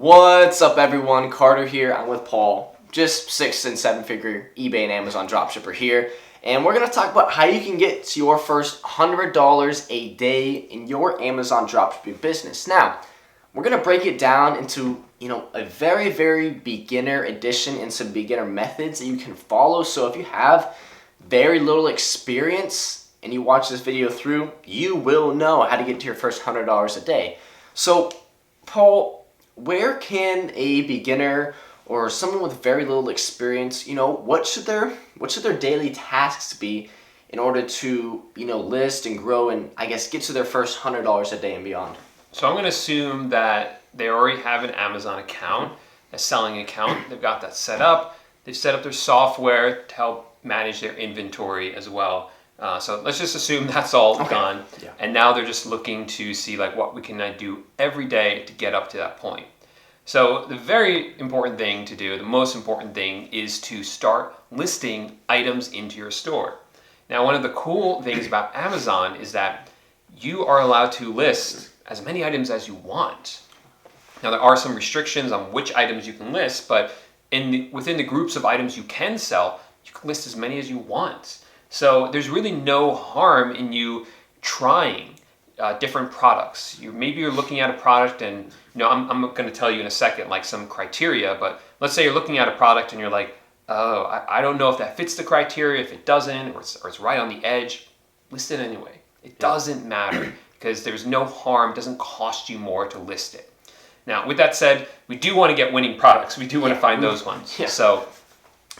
What's up everyone, Carter here. I'm with Paul, just 6 and 7 figure eBay and Amazon dropshipper here. And we're going to talk about how you can get to your first $100 a day in your Amazon dropshipping business. Now, we're going to break it down into, a very beginner edition and some beginner methods that you can follow. So if you have very little experience and you watch this video through, you will know how to get to your first $100 a day. So, Paul, where can a beginner or someone with very little experience, what should their daily tasks be in order to, list and grow and I guess get to their first $100 a day and beyond? So I'm going to assume that they already have an Amazon account, a selling account. They've got that set up. They've set up their software to help manage their inventory as well. So let's just assume that's all done. Yeah. And now they're just looking to see what we can do every day to get up to that point. So the very important thing to do, the most important thing, is to start listing items into your store. Now, one of the cool things about Amazon is that you are allowed to list as many items as you want. Now, there are some restrictions on which items you can list, but within the groups of items you can sell, you can list as many as you want. So there's really no harm in you trying different products. Maybe you're looking at a product and, I'm going to tell you in a second some criteria, but let's say you're looking at a product and you're like, oh, I don't know if that fits the criteria, if it doesn't, or it's right on the edge. List it anyway. It doesn't matter because there's no harm. It doesn't cost you more to list it. Now, with that said, we do want to get winning products. We do want to find those ones. Yeah. So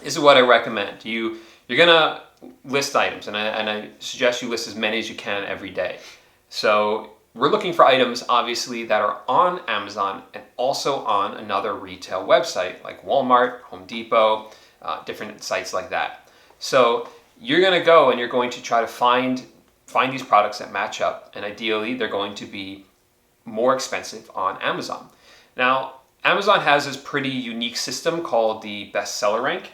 this is what I recommend. You're going to list items, and I suggest you list as many as you can every day. So we're looking for items, obviously, that are on Amazon and also on another retail website like Walmart, Home Depot, different sites like that. So you're going to go and you're going to try to find these products that match up, and ideally they're going to be more expensive on Amazon. Now, Amazon has this pretty unique system called the bestseller rank,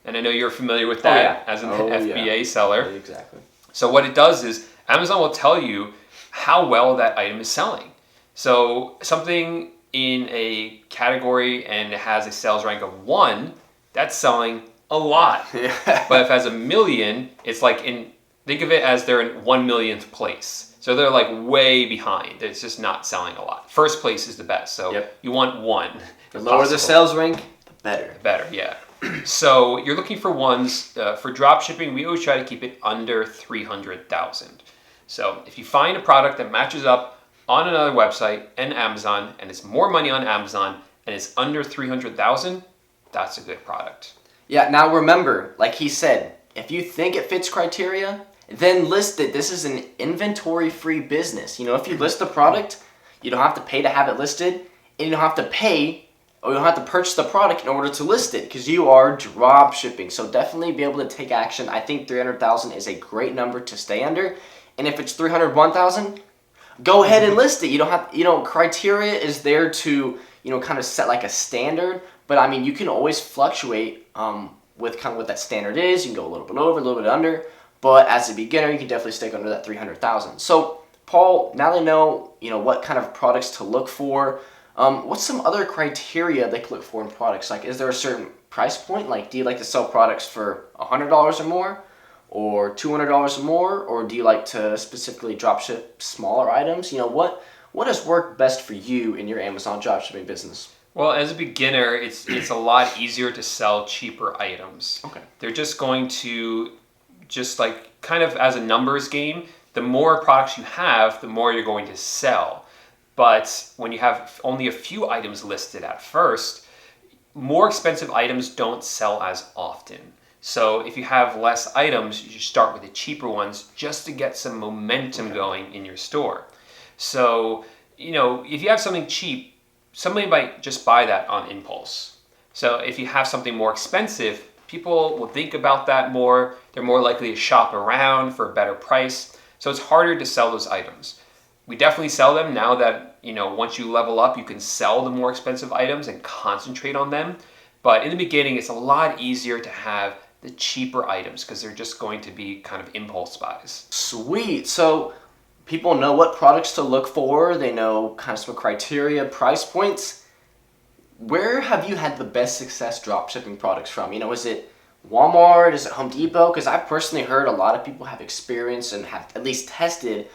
and I know you're familiar with that as an FBA seller. Exactly. So what it does is Amazon will tell you how well that item is selling. So something in a category and it has a sales rank of 1, that's selling a lot. Yeah. But if it has 1 million, it's think of it as they're in 1 millionth place. So they're way behind. It's just not selling a lot. First place is the best. So you want 1. The lower the sales rank, the better. The better, yeah. So you're looking for ones, for drop shipping, we always try to keep it under 300,000. So if you find a product that matches up on another website and Amazon, and it's more money on Amazon, and it's under 300,000, that's a good product. Yeah, now remember, like he said, if you think it fits criteria, then list it. This is an inventory-free business. If you list the product, you don't have to pay to have it listed, and you don't have to pay or you don't have to purchase the product in order to list it because you are drop shipping. So definitely be able to take action. I think 300,000 is a great number to stay under. And if it's 301,000, go ahead and list it. You don't have, criteria is there to, kind of set a standard. But you can always fluctuate with kind of what that standard is. You can go a little bit over, a little bit under. But as a beginner, you can definitely stick under that 300,000. So Paul, now they know, what kind of products to look for. What's some other criteria they can look for in products? Is there a certain price point? Do you like to sell products for $100 or more, or $200 or more, or do you like to specifically dropship smaller items? What has worked best for you in your Amazon dropshipping business? Well, as a beginner, it's a lot easier to sell cheaper items. Okay. They're just going to kind of as a numbers game. The more products you have, the more you're going to sell. But when you have only a few items listed at first, more expensive items don't sell as often. So if you have less items, you start with the cheaper ones just to get some momentum going in your store. So, if you have something cheap, somebody might just buy that on impulse. So if you have something more expensive, people will think about that more. They're more likely to shop around for a better price. So it's harder to sell those items. We definitely sell them now that, once you level up, you can sell the more expensive items and concentrate on them. But in the beginning, it's a lot easier to have the cheaper items because they're just going to be kind of impulse buys. Sweet. So people know what products to look for. They know kind of some criteria, price points. where have you had the best success drop shipping products from? Is it Walmart? Is it Home Depot? Because I've personally heard a lot of people have experience and have at least tested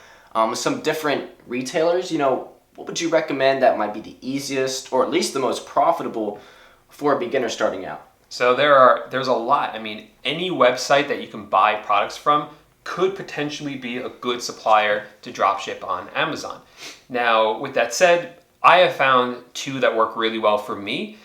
some different retailers. What would you recommend that might be the easiest or at least the most profitable for a beginner starting out? So there's a lot. I mean, any website that you can buy products from could potentially be a good supplier to dropship on Amazon. Now, with that said, I have found two that work really well for me,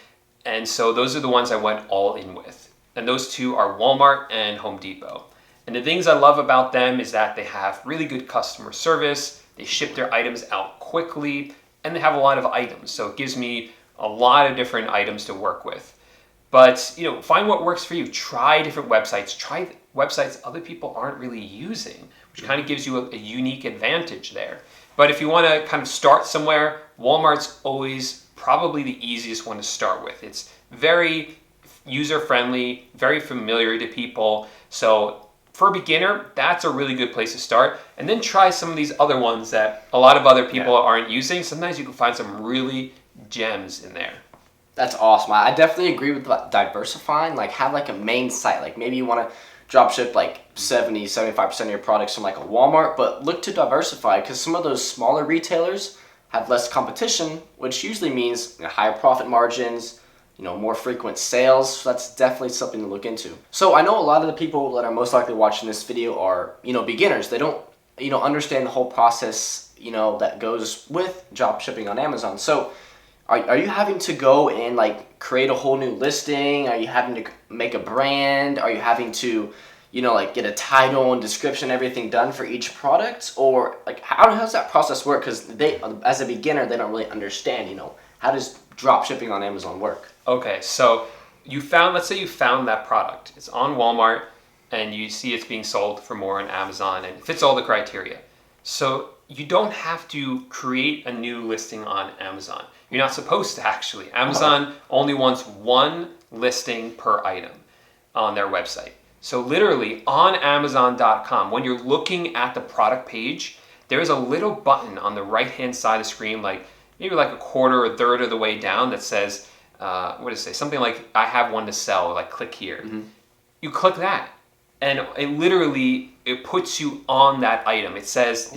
and so those are the ones I went all in with. And those two are Walmart and Home Depot. And the things I love about them is that they have really good customer service, they ship their items out quickly, and they have a lot of items. So it gives me a lot of different items to work with. But find what works for you. Try different websites. Try websites other people aren't really using, which kind of gives you a unique advantage there. But if you want to kind of start somewhere, Walmart's always probably the easiest one to start with. It's very user-friendly, very familiar to people. So for a beginner, that's a really good place to start. And then try some of these other ones that a lot of other people aren't using. Sometimes you can find some really gems in there. That's awesome. I definitely agree with diversifying. Like, have like a main site. Like, maybe you want to drop ship like 75% of your products from like a Walmart, but look to diversify because some of those smaller retailers have less competition, which usually means higher profit margins, more frequent sales. So that's definitely something to look into. So I know a lot of the people that are most likely watching this video are, beginners. They don't, understand the whole process, that goes with drop shipping on Amazon. So are you having to go and like create a whole new listing? Are you having to make a brand? Are you having to, like get a title and description, everything done for each product? Or like how does that process work? Because they, as a beginner, they don't really understand, how does drop shipping on Amazon work? Okay, so let's say you found that product. It's on Walmart and you see it's being sold for more on Amazon and it fits all the criteria. So you don't have to create a new listing on Amazon. You're not supposed to actually. Amazon only wants one listing per item on their website. So literally on Amazon.com, when you're looking at the product page, there's a little button on the right-hand side of the screen, maybe like a quarter or third of the way down that says, what does it say? Something like, I have one to sell, like click here. Mm-hmm. You click that and it puts you on that item. It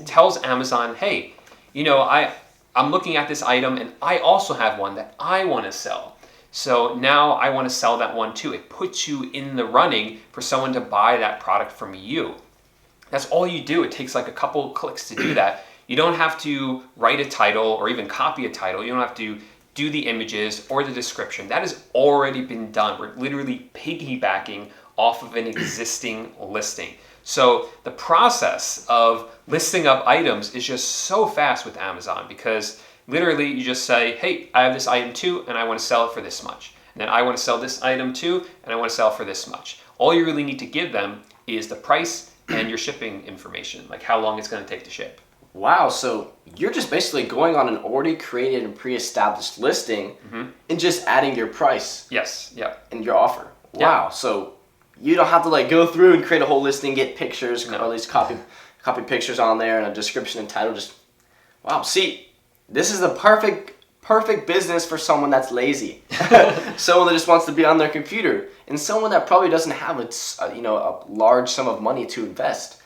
tells Amazon, hey, I'm looking at this item and I also have one that I want to sell. So now I want to sell that one too. It puts you in the running for someone to buy that product from you. That's all you do. It takes like a couple clicks to do that. You don't have to write a title or even copy a title. You don't have to do the images or the description. That has already been done. We're literally piggybacking off of an existing listing. So the process of listing up items is just so fast with Amazon because literally you just say, hey, I have this item too and I want to sell it for this much. And then I want to sell this item too and I want to sell it for this much. All you really need to give them is the price and your shipping information, like how long it's going to take to ship. Wow, so you're just basically going on an already created and pre-established listing and just adding your price. Yes, yep. And your offer. Wow, so you don't have to like go through and create a whole listing, get pictures, or at least copy pictures on there and a description and title. Just wow. See, this is the perfect business for someone that's lazy, someone that just wants to be on their computer, and someone that probably doesn't have a large sum of money to invest.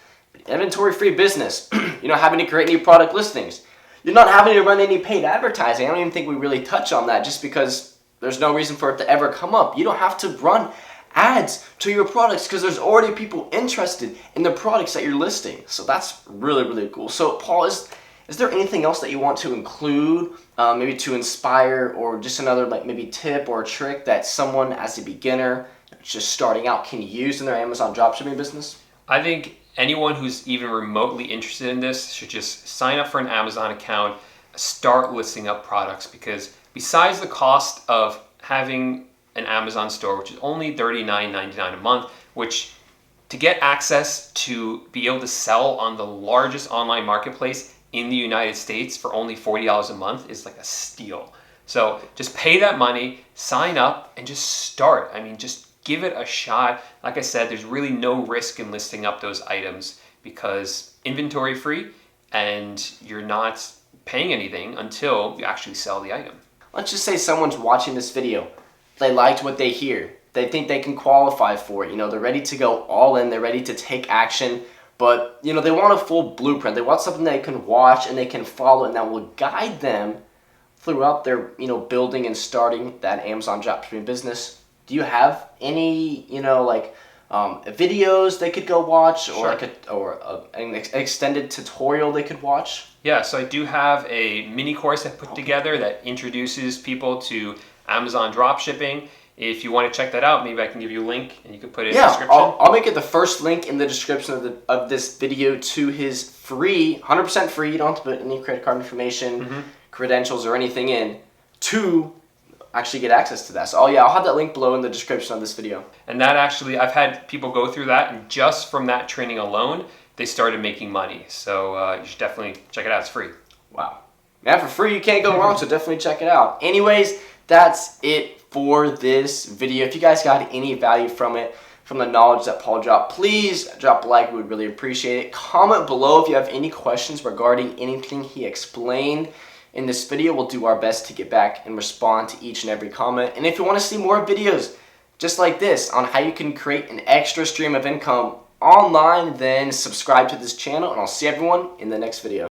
Inventory-free business. You're not having to create any product listings. You're not having to run any paid advertising. I don't even think we really touch on that just because there's no reason for it to ever come up. You don't have to run ads to your products because there's already people interested in the products that you're listing. So that's really, really cool. So Paul, is there anything else that you want to include, maybe to inspire, or just another like maybe tip or trick that someone as a beginner just starting out can use in their Amazon dropshipping business? I think anyone who's even remotely interested in this should just sign up for an Amazon account, start listing up products, because besides the cost of having an Amazon store, which is only $39.99 a month, which to get access to be able to sell on the largest online marketplace in the United States for only $40 a month is like a steal. So just pay that money, sign up, and just start. I mean, just give it a shot. Like I said, there's really no risk in listing up those items because inventory free and you're not paying anything until you actually sell the item. let's just say someone's watching this video. They liked what they hear. They think they can qualify for it. You know, they're ready to go all in. They're ready to take action. But, you know, they want a full blueprint. They want something they can watch and they can follow and that will guide them throughout their, you know, building and starting that Amazon dropshipping business. Do you have any, you know, like videos they could go watch, or Sure. an extended tutorial they could watch? Yeah, so I do have a mini course I put together that introduces people to Amazon dropshipping. If you want to check that out, maybe I can give you a link and you can put it in the description. I'll make it the first link in the description of this video to his free, 100% free, you don't have to put any credit card information, credentials, or anything in, to actually get access to that. So I'll have that link below in the description of this video. And that actually, I've had people go through that, and just from that training alone, they started making money. So you should definitely check it out. It's free. Wow. Man, for free, you can't go wrong, so definitely check it out. Anyways, that's it for this video. If you guys got any value from it, from the knowledge that Paul dropped, please drop a like. We would really appreciate it. Comment below if you have any questions regarding anything he explained in this video. We'll do our best to get back and respond to each and every comment. And if you want to see more videos just like this on how you can create an extra stream of income online, then subscribe to this channel, and I'll see everyone in the next video.